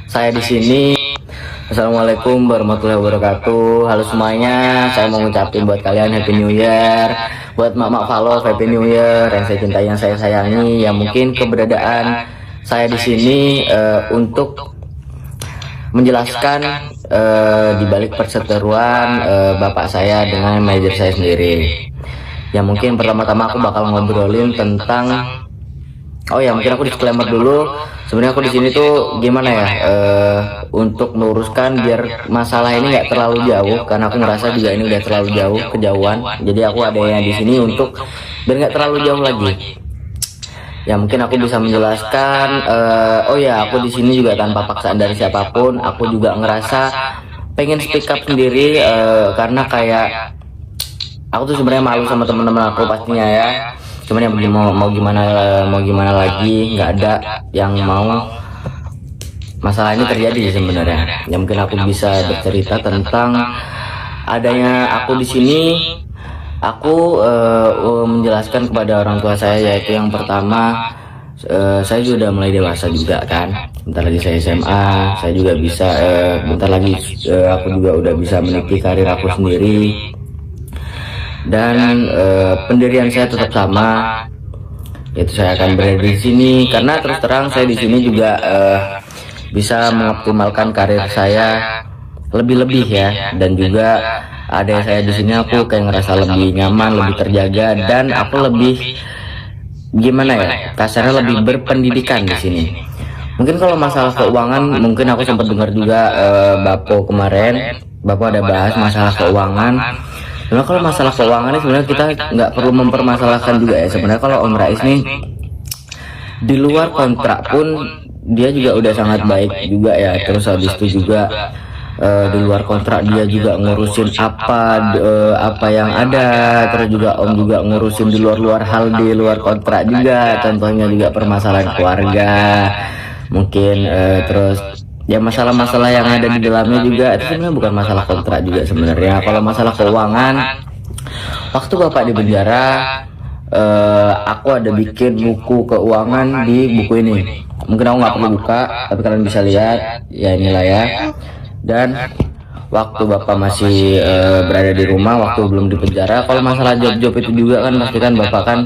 saya di sini. Assalamualaikum warahmatullahi wabarakatuh. Halo semuanya, saya mau ngucapin buat kalian Happy New Year. Buat mak-mak follow Happy New Year yang saya cintai, yang saya sayangi. Ya mungkin keberadaan saya di sini untuk menjelaskan di balik perseteruan bapak saya dengan manajer saya sendiri. Ya mungkin pertama-tama aku bakal ngobrolin tentang, oh ya mungkin aku disclaimer dulu. Sebenarnya aku di sini tuh gimana ya, untuk meluruskan biar masalah ini nggak terlalu jauh, karena aku ngerasa juga ini udah terlalu jauh, kejauhan. Jadi aku ada yang di sini untuk biar nggak terlalu jauh lagi. Ya mungkin aku bisa menjelaskan. Oh ya, aku di sini juga tanpa paksaan dari siapapun. Aku juga ngerasa pengen speak up sendiri, karena kayak aku tuh sebenarnya malu sama teman-teman aku pastinya ya. Cuman yang mau gimana lagi, nggak ada yang mau masalah ini terjadi sebenarnya. Ya mungkin aku bisa bercerita tentang adanya aku di sini. Aku menjelaskan kepada orang tua saya, yaitu yang pertama, saya sudah mulai dewasa juga kan. Bentar lagi saya SMA, saya juga bisa bentar lagi aku juga udah bisa meniti karir aku sendiri. Dan pendirian saya tetap sama, yaitu saya akan berada di sini karena terus terang saya di sini juga bisa mengoptimalkan karir saya lebih-lebih ya, dan juga ada saya di sini aku kayak ngerasa lebih nyaman, lebih terjaga, dan aku lebih gimana ya, kasarnya lebih berpendidikan di sini. Mungkin kalau masalah keuangan, mungkin aku sempat dengar juga Bapak kemarin, Bapak ada bahas masalah keuangan. Sebenarnya kalau masalah keuangan ini sebenarnya kita nggak perlu mempermasalahkan juga ya. Sebenarnya kalau Om Rais nih di luar kontrak pun dia juga udah sangat baik juga ya. Terus habis itu juga di luar kontrak dia juga ngurusin apa yang ada. Terus juga Om juga ngurusin di luar hal di luar kontrak juga. Contohnya juga permasalahan keluarga, mungkin terus ya masalah-masalah yang ada di dalamnya juga. Itu sebenarnya bukan masalah kontrak juga sebenarnya. Kalau masalah keuangan, waktu Bapak di penjara, aku ada bikin buku keuangan di buku ini. Mungkin aku nggak perlu buka, tapi kalian bisa lihat ya, inilah ya. Dan waktu Bapak masih berada di rumah, waktu belum di penjara, kalau masalah job-job itu juga kan pasti kan Bapak kan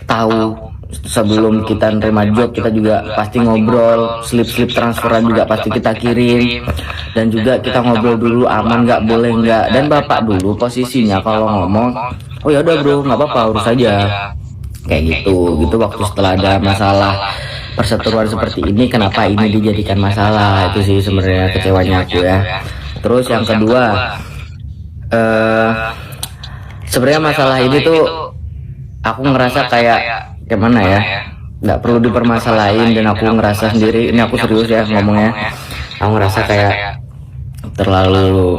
tahu. Sebelum kita nerima job, kita juga pasti ngobrol, slip transferan juga pasti kita kirim, dan juga kita ngobrol dulu aman nggak, boleh nggak. Dan Bapak dulu posisinya kalau ngomong, oh ya udah bro, nggak apa-apa, urus aja, kayak gitu. Waktu setelah ada masalah perseteruan seperti ini, kenapa ini dijadikan masalah, itu sih sebenarnya kecewanya aku ya. Terus yang kedua, sebenarnya masalah ini tuh aku ngerasa kayak gimana ya, nggak perlu dipermasalahin. Dan aku ngerasa sendiri, ini aku serius ya ngomongnya, aku ngerasa kayak terlalu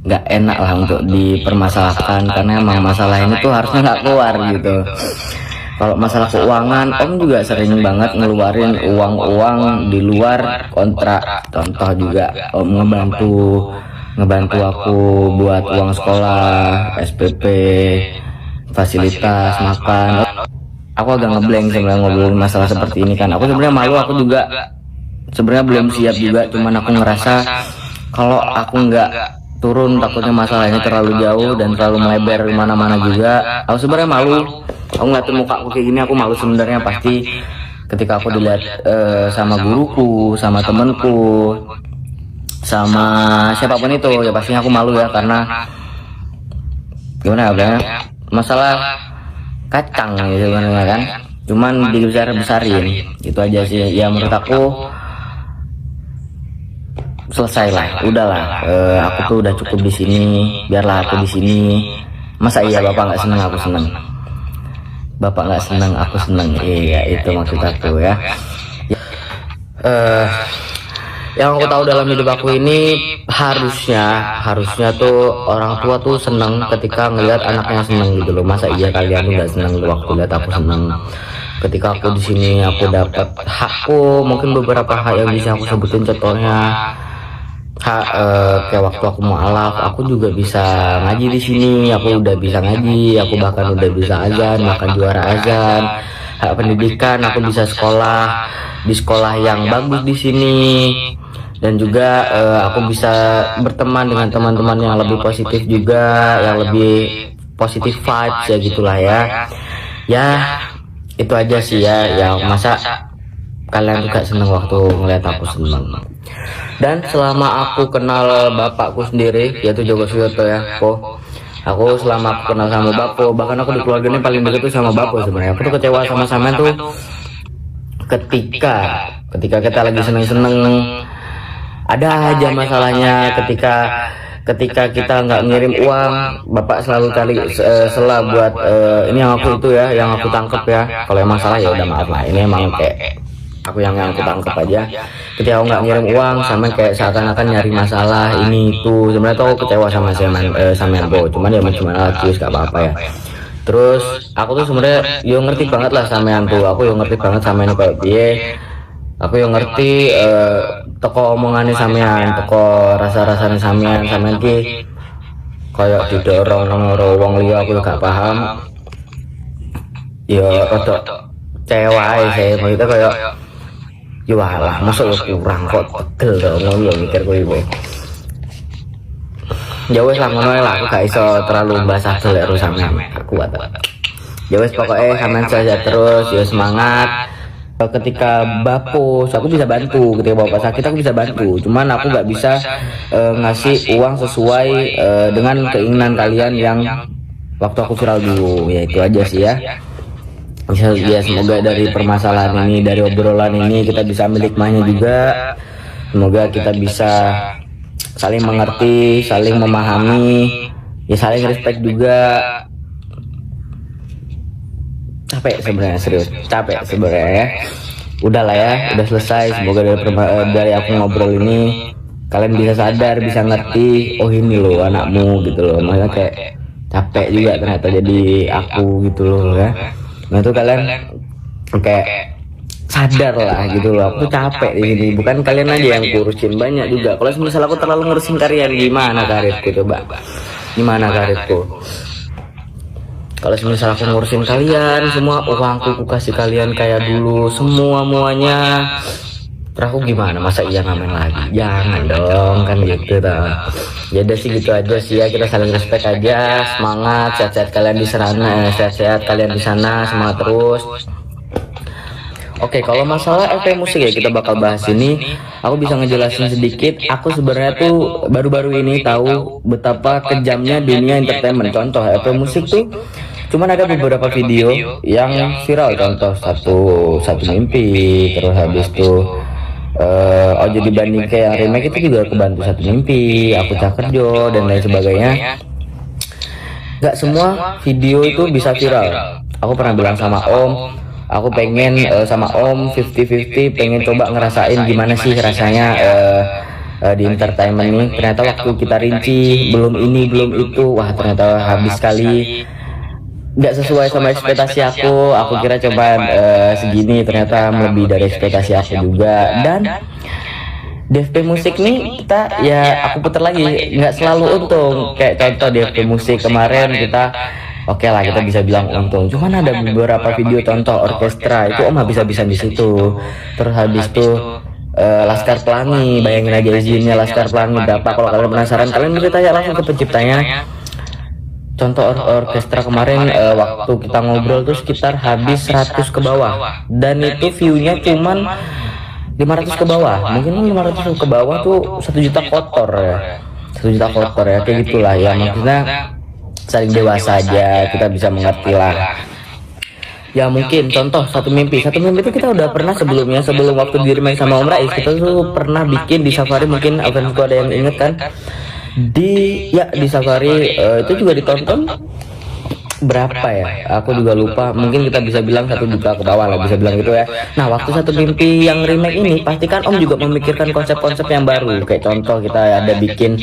nggak enak lah untuk dipermasalahkan, karena emang masalah ini tuh harusnya nggak keluar gitu. Kalau masalah keuangan, Om juga sering banget ngeluarin uang di luar kontrak. Contoh juga Om ngebantu aku buat uang sekolah, SPP, fasilitas makan. Aku agak ngeblank sebenarnya ngobrolin masalah seperti ini kan. Aku sebenarnya malu, aku juga sebenarnya belum siap juga. Cuman aku ngerasa kalau aku nggak turun, takutnya masalah ini terlalu jauh dan terlalu melebar kemana-mana juga. Aku sebenarnya malu. Aku ngeliatin muka aku kayak gini, aku malu sebenarnya. Pasti ketika aku dilihat sama guruku, sama temenku, sama siapapun itu, ya pastinya aku malu ya, karena gimana ya, masalah kacang gitu kan, cuman dibesar-besarin itu aja sih ya. Menurut aku selesai lah, udahlah, aku tuh udah cukup di sini, biarlah aku di sini. Masa iya Bapak nggak seneng aku seneng, Bapak nggak seneng aku seneng, iya itu maksud aku ya. Yang aku tahu dalam hidup aku ini, harusnya tuh orang tua tuh seneng ketika ngelihat anaknya seneng gitu loh. Masa iya kalian tuh nggak seneng waktu lihat aku seneng? Ketika aku di sini, aku dapat hakku, mungkin beberapa hak yang bisa aku sebutin, contohnya hak kayak waktu aku mau alaf, aku juga bisa ngaji di sini. Aku udah bisa ngaji, aku bahkan udah bisa azan, bahkan juara azan. Hak pendidikan, aku bisa sekolah di sekolah yang bagus di sini, dan juga aku bisa berteman dengan teman-teman yang lebih positif juga, yang lebih positif vibes ya gitulah ya. Ya itu aja sih ya, yang masa kalian juga seneng waktu ngeliat aku seneng. Dan selama aku kenal bapakku sendiri, yaitu Joko Suyoto ya, aku selama aku kenal sama Bapo, bahkan aku di keluarga ini paling deket tuh sama Bapo sebenarnya. Aku tuh kecewa sama sampean tuh ketika kita lagi seneng-seneng, ada aja masalahnya. Ketika kita nggak ngirim uang, Bapak selalu cari sela buat ini yang aku itu ya, yang aku tangkep ya. Kalau emang salah ya udah maaf lah, ini emang kayak aku yang aku tangkep aja. Ketika aku nggak ngirim uang, sama kayak seakan-akan nyari masalah ini itu. Sebenarnya tuh aku kecewa sama sampean Bo, cuman ya cuma lagi gak apa-apa ya. Terus aku tuh sebenarnya yo ngerti banget lah sampean tuh, aku yo ngerti banget sampean kayak piye. Aku yang ngerti toko omongannya sampean, toko rasa-rasanya sampean ki kayak didorong nang wong liya, aku gak paham. Ya rada kecewa saya, maksudnya kayak ya walah masa kurang kok tegel to ngono mikir kowe. Ya wes lah ngono lah, aku gak iso terlalu bahasa lek karo sampean, kuat. Ya wes pokoknya sampean saja terus, ya semangat. Ketika Bapo, aku bisa bantu. Ketika bapak sakit aku bisa bantu, cuman aku nggak bisa ngasih uang sesuai dengan keinginan kalian yang waktu aku viral dulu. Ya itu aja sih ya. Ya semoga dari permasalahan ini, dari obrolan ini kita bisa ambil hikmahnya juga. Semoga kita bisa saling mengerti, saling memahami, ya saling respect juga. Capek sebenarnya, serius capek sebenarnya ya. Udahlah ya, udah selesai. Semoga dari aku ngobrol ini kalian bisa sadar, bisa ngerti, oh ini loh anakmu gitu loh. Makanya kayak capek juga ternyata jadi aku gitu loh ya. Nah itu kalian kayak sadar lah gitu loh, aku tuh capek di sini. Bukan kalian aja yang kurusin, banyak juga. Kalau misal aku terlalu ngurusin kalian, gimana karirku coba? Gimana karirku? Kalau misal aku ngurusin kalian, semua uangku aku kasih kalian kayak dulu, muanya, terus aku gimana? Masa iya ngamen lagi? Jangan dong, kan gitu tau. Jadi sih gitu aja sih ya, kita saling respect aja, semangat, sehat-sehat kalian di sana, sehat-sehat kalian di sana, semangat terus. Oke, kalau masalah LP musik ya kita bakal bahas ini. Aku bisa ngejelasin sedikit. Aku sebenarnya tuh baru-baru ini tahu betapa kejamnya dunia entertainment. Contoh LP musik tuh cuman ada beberapa video yang viral. Contoh satu mimpi, terus habis tuh oh jadi banding kayak yang remake itu juga kebantu satu mimpi, aku Cakerjo dan lain sebagainya. Gak semua video itu bisa viral. Aku pernah bilang sama Om, aku pengen sama Om 50-50 pengen coba ngerasain gimana sih rasanya di entertainment ini. Ternyata waktu kita rinci belum ini belum itu, wah ternyata habis sekali, nggak sesuai sama ekspektasi aku. Aku kira coba segini, ternyata lebih dari ekspektasi aku juga. Dan DFP musik nih kita ya aku putar lagi, nggak selalu untung. Kayak contoh DFP musik kemarin kita oke lah kita bisa bilang untung, cuman ada beberapa video contoh orkestra itu Om habis-habisan di situ. Terus habis tuh Laskar Pelangi, bayangin aja izinnya Laskar Pelangi berapa. Kalau kalian penasaran kalian bisa tanya langsung ke penciptanya. Contoh orkestra kemarin waktu kita ngobrol tuh sekitar habis 100 ke bawah, dan itu viewnya cuman 500 ke bawah. Mungkin 500 ke bawah tuh 1 juta kotor ya, 1 juta kotor ya, kayak gitulah ya. Maksudnya saling dewasa aja, kita bisa mengerti lah ya. Mungkin contoh satu mimpi itu kita udah pernah sebelumnya, sebelum waktu di remake sama Om Rais, kita tuh pernah bikin di Safari. Mungkin akan ada yang inget kan, di Safari itu juga ditonton berapa ya, aku juga lupa. Mungkin kita bisa bilang 1 juta ke bawah lah, bisa bilang gitu ya. Nah waktu satu mimpi yang remake ini pastikan Om juga memikirkan konsep-konsep yang baru. Kayak contoh kita ada bikin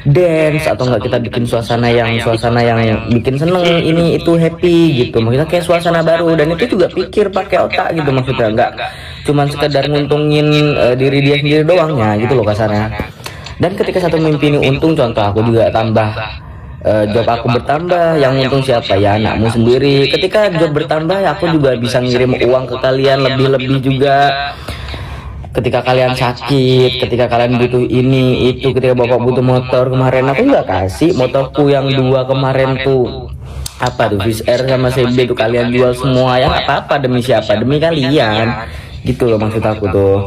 dance, atau enggak kita bikin suasana yang bikin seneng, ini itu happy gitu. Maksudnya kayak suasana baru, dan itu juga pikir pakai otak gitu. Maksudnya enggak cuman sekedar nguntungin diri dia sendiri doangnya gitu loh kasarnya. Dan ketika satu mimpi ini untung, contoh aku juga tambah job aku bertambah, yang untung siapa ya, anakmu sendiri. Ketika job bertambah ya aku juga bisa ngirim uang ke kalian lebih-lebih juga. ketika kalian sakit, ketika kalian butuh ini itu, ketika bapak butuh motor kemarin aku nggak kasih motorku yang 2 kemarin tuh, apa tuh Viz R sama CB tuh kalian jual semua, ya nggak apa-apa, demi siapa, demi kalian gitu loh maksud aku tuh.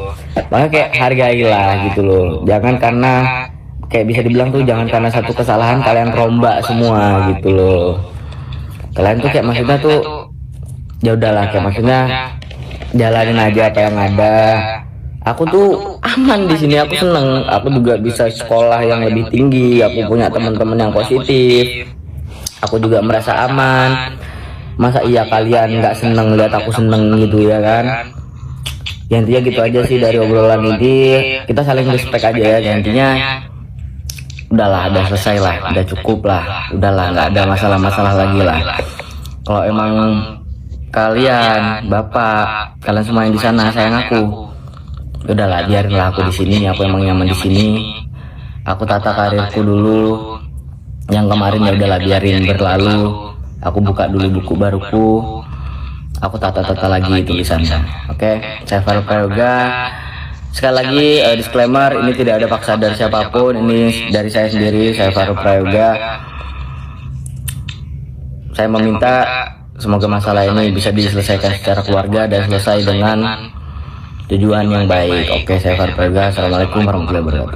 Makanya kayak hargailah gitu loh, jangan karena kayak bisa dibilang tuh jangan karena satu kesalahan kalian rombak semua gitu loh. Kalian tuh kayak maksudnya tuh ya udahlah, kayak maksudnya jalanin aja apa yang ada. Aku tuh aman di sini, aku seneng, aku juga bisa sekolah yang lebih tinggi, aku punya teman-teman yang positif, aku juga merasa aman. Masa iya kalian nggak seneng lihat aku seneng gitu ya kan? Ya intinya gitu aja sih dari obrolan ini, kita saling respect aja ya intinya. Udahlah, udah selesai lah, udah cukup lah, udahlah, nggak ada masalah-masalah lagi lah. Kalau emang kalian, bapak, kalian semua yang di sana sayang aku, udahlah biarinlah aku di sini. Aku emang nyaman di sini. Aku tata karirku dulu. Yang kemarin ya udahlah biarin berlalu. Aku buka dulu buku baruku. Aku tata-tata lagi tulisannya. Oke, saya Farouk Prayoga. Sekali lagi disclaimer, ini tidak ada paksa dari siapapun. Ini dari saya sendiri, saya Farouk Prayoga. Saya meminta semoga masalah ini bisa diselesaikan secara keluarga dan selesai dengan tujuan yang baik. Oke, saya Farouk Prayoga. Assalamualaikum warahmatullahi wabarakatuh.